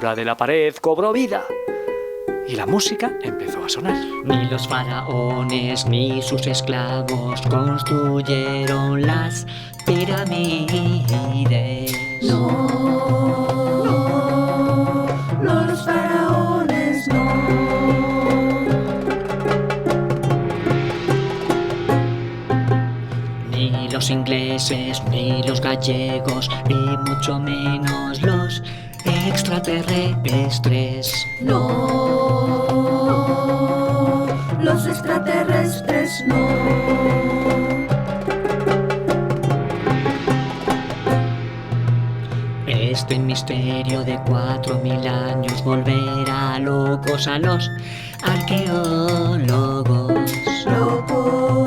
escultura de la pared cobró vida y la música empezó a sonar. Ni los faraónes ni sus esclavos construyeron las pirámides. No, los faraones no. Ni los ingleses, ni los gallegos, ni mucho menos los extraterrestres. No, los extraterrestres no. Este misterio de 4000 años volverá locos a los arqueólogos. Locos.